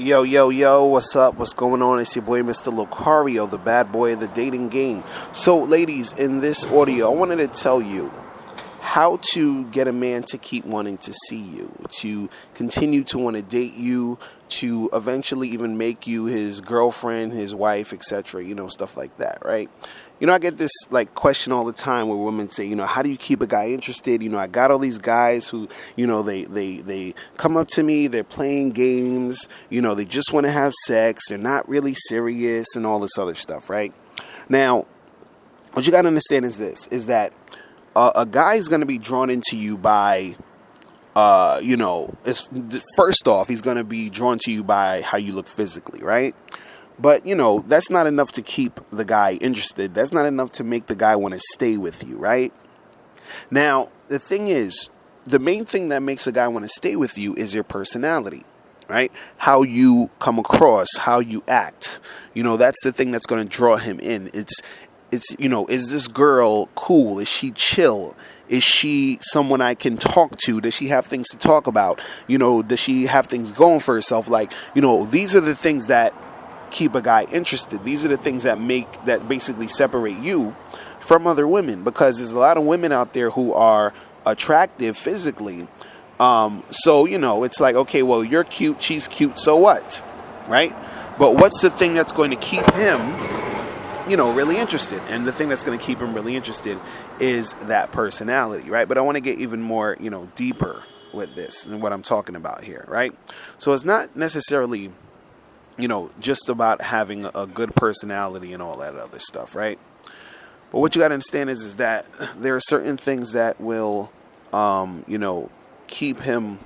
Yo, yo, yo, what's up? What's going on? It's your boy, Mr. Lucario, the bad boy of the dating game. So, ladies, in this audio, I wanted to tell you how to get a man to keep wanting to see you, to continue to want to date you, to eventually even make you his girlfriend, his wife, etc., stuff like that, right? I get this question all the time where women say, how do you keep a guy interested? I got all these guys who, they come up to me, they're playing games, they just want to have sex, they're not really serious and all this other stuff, right? Now, what you got to understand is that a guy is going to be drawn into you by, first off, he's going to be drawn to you by how you look physically, right? But, that's not enough to keep the guy interested. That's not enough to make the guy want to stay with you, right? Now, the thing is, the main thing that makes a guy want to stay with you is your personality, right? How you come across, how you act. That's the thing that's going to draw him in. It's is this girl cool? Is she chill? Is she someone I can talk to? Does she have things to talk about? Does she have things going for herself? These are the things that keep a guy interested. These are the things that basically separate you from other women, because there's a lot of women out there who are attractive physically. So it's like, okay, well, you're cute, she's cute, so what? Right? But what's the thing that's going to keep him really interested? And the thing that's going to keep him really interested is that personality, right? But I want to get even more, deeper with this and what I'm talking about here, right? So it's not necessarily just about having a good personality and all that other stuff, right? But what you got to understand is that there are certain things that will, keep him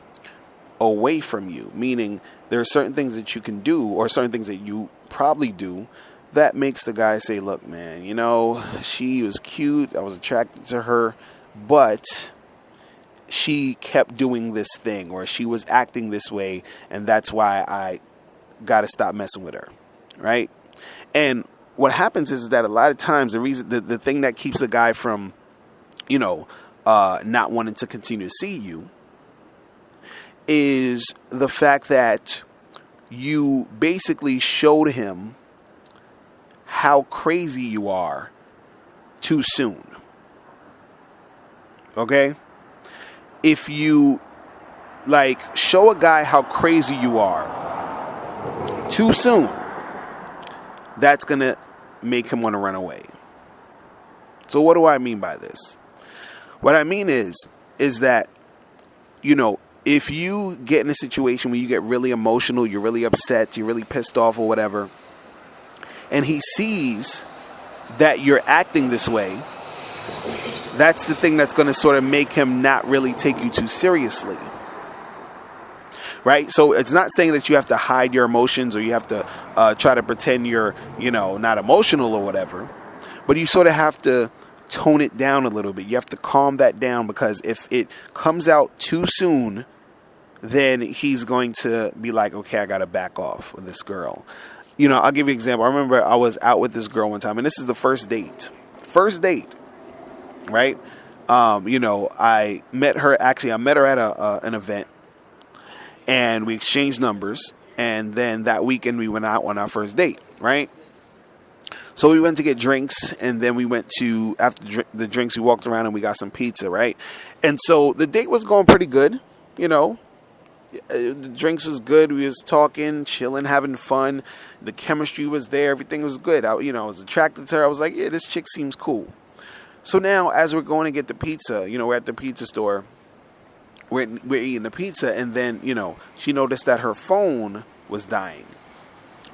away from you. Meaning there are certain things that you can do, or certain things that you probably do, that makes the guy say, look, man, she was cute, I was attracted to her, but she kept doing this thing, or she was acting this way, and that's why I got to stop messing with her, right? And what happens is that a lot of times the thing that keeps a guy from, not wanting to continue to see you is the fact that you basically showed him how crazy you are too soon. Okay? If you show a guy how crazy you are too soon, that's going to make him want to run away. So what do I mean by this? What I mean is that, if you get in a situation where you get really emotional, you're really upset, you're really pissed off or whatever, and he sees that you're acting this way, that's the thing that's going to sort of make him not really take you too seriously. Right? So it's not saying that you have to hide your emotions, or you have to try to pretend you're, not emotional or whatever. But you sort of have to tone it down a little bit. You have to calm that down, because if it comes out too soon, then he's going to be like, okay, I got to back off with this girl. I'll give you an example. I remember I was out with this girl one time, and this is the first date. Right? I met her at an event. And we exchanged numbers, and then that weekend we went out on our first date, right? So we went to get drinks, and then we went to, after the drinks, we walked around and we got some pizza, right? And so the date was going pretty good, The drinks was good. We was talking, chilling, having fun. The chemistry was there. Everything was good. I was attracted to her. I was like, yeah, this chick seems cool. So now, as we're going to get the pizza, we're at the pizza store. We're eating the pizza, and then, she noticed that her phone was dying.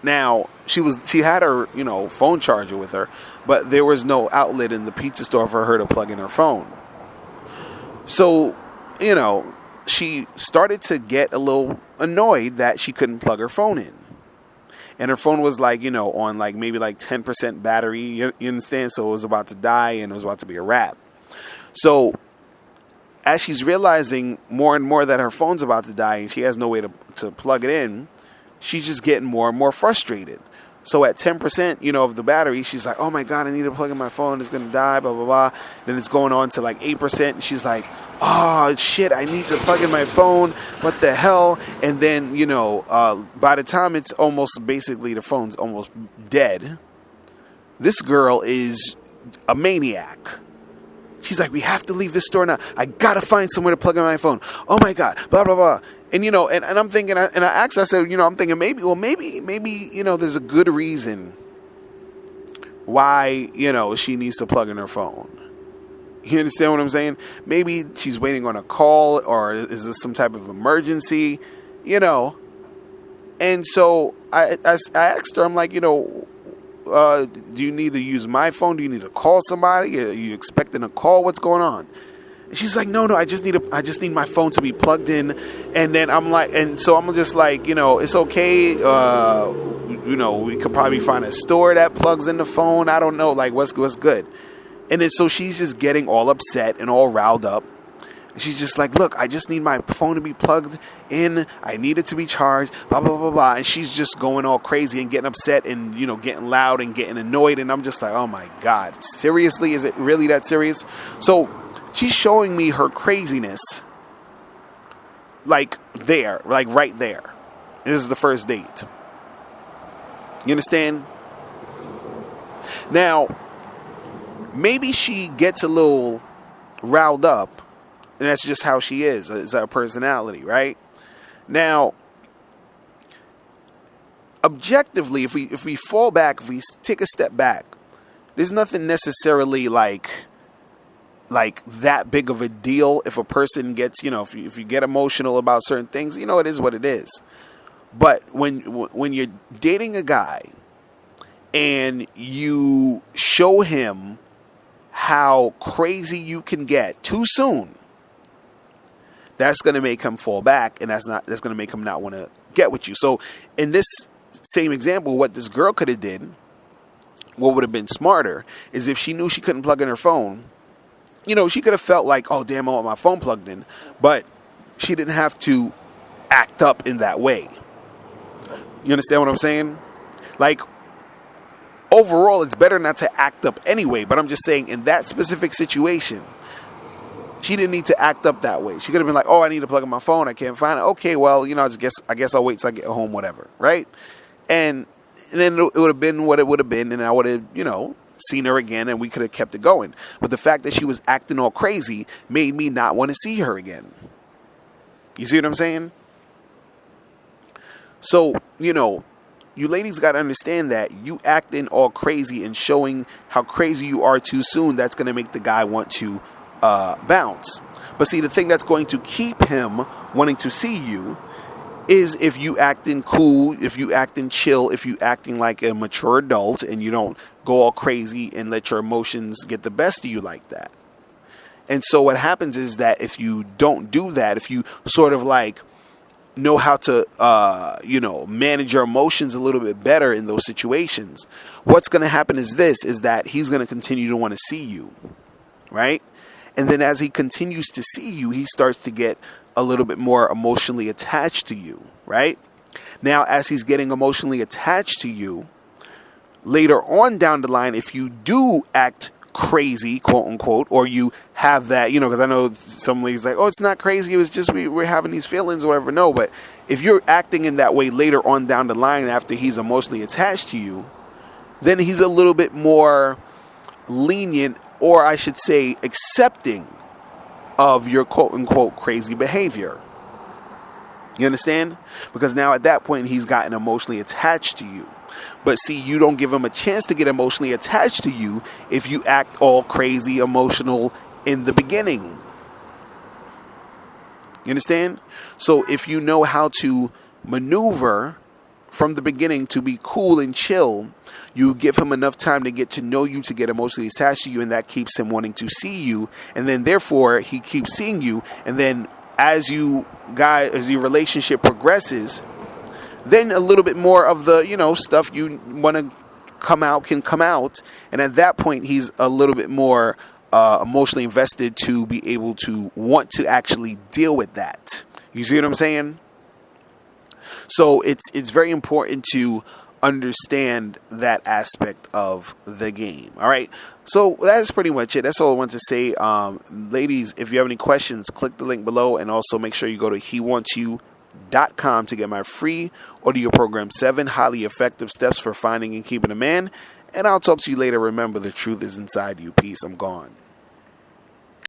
Now, she had her, phone charger with her, but there was no outlet in the pizza store for her to plug in her phone. So, she started to get a little annoyed that she couldn't plug her phone in. And her phone was on maybe 10% battery, you understand? So it was about to die, and it was about to be a wrap. So as she's realizing more and more that her phone's about to die and she has no way to plug it in, she's just getting more and more frustrated. So at 10%, of the battery, she's like, oh my God, I need to plug in my phone. It's going to die, blah, blah, blah. Then it's going on to 8%. And she's like, oh shit, I need to plug in my phone. What the hell? And then, by the time it's almost basically the phone's almost dead, this girl is a maniac. She's like, we have to leave this store now. I gotta find somewhere to plug in my phone. Oh my God, blah, blah, blah. And, and I'm thinking, and I asked her, I said, I'm thinking maybe, there's a good reason why, she needs to plug in her phone. You understand what I'm saying? Maybe she's waiting on a call, or is this some type of emergency, And so I asked her, I'm like, do you need to use my phone? Do you need to call somebody? Are you expecting a call? What's going on? And she's like, no, I just need my phone to be plugged in. And then I'm like, and so I'm just like, it's okay. We could probably find a store that plugs in the phone. I don't know, like what's good. And then so she's just getting all upset and all riled up. She's just like, look, I just need my phone to be plugged in. I need it to be charged, blah, blah, blah, blah. And she's just going all crazy and getting upset and, getting loud and getting annoyed. And I'm just like, oh my God, seriously? Is it really that serious? So she's showing me her craziness like right there. This is the first date. You understand? Now, maybe she gets a little riled up. And that's just how she is. It's her personality, right? Now, objectively, if we fall back, if we take a step back, there's nothing necessarily like that big of a deal if a person gets, if you get emotional about certain things, it is what it is. But when you're dating a guy and you show him how crazy you can get too soon, that's going to make him fall back, and that's going to make him not want to get with you. So in this same example, what this girl could have did, what would have been smarter, is if she knew she couldn't plug in her phone, she could have felt like, oh, damn, I want my phone plugged in. But she didn't have to act up in that way. You understand what I'm saying? Like, overall, it's better not to act up anyway. But I'm just saying, in that specific situation, she didn't need to act up that way. She could have been like, oh, I need to plug in my phone. I can't find it. Okay, well, I guess I'll wait till I get home, whatever, right? And then it would have been what it would have been, and I would have, seen her again, and we could have kept it going. But the fact that she was acting all crazy made me not want to see her again. You see what I'm saying? So, you ladies got to understand that you acting all crazy and showing how crazy you are too soon, that's going to make the guy want to bounce. But see, the thing that's going to keep him wanting to see you is if you acting cool, if you acting chill, if you acting like a mature adult and you don't go all crazy and let your emotions get the best of you like that. And so what happens is that if you don't do that, if you sort of like know how to, manage your emotions a little bit better in those situations, what's going to happen is that he's going to continue to want to see you, right? And then as he continues to see you, he starts to get a little bit more emotionally attached to you, right? Now, as he's getting emotionally attached to you, later on down the line, if you do act crazy, quote unquote, or you have that, because I know some ladies like, oh, it's not crazy, it was just we're having these feelings or whatever. No, but if you're acting in that way later on down the line after he's emotionally attached to you, then he's a little bit more lenient, or I should say accepting of your quote unquote crazy behavior. You understand? Because now at that point he's gotten emotionally attached to you. But see, you don't give him a chance to get emotionally attached to you if you act all crazy emotional in the beginning. You understand? So if you know how to maneuver from the beginning to be cool and chill, you give him enough time to get to know you, to get emotionally attached to you, and that keeps him wanting to see you. And then therefore he keeps seeing you. And then as your relationship progresses, then a little bit more of the, stuff you want to come out can come out. And at that point, he's a little bit more emotionally invested to be able to want to actually deal with that. You see what I'm saying? So it's very important to understand that aspect of the game. All right. So that's pretty much it. That's all I want to say. Ladies, if you have any questions, click the link below, and also make sure you go to hewantsyou.com to get my free audio program 7 highly effective steps for finding and keeping a man. And I'll talk to you later. Remember, the truth is inside you. Peace. I'm gone.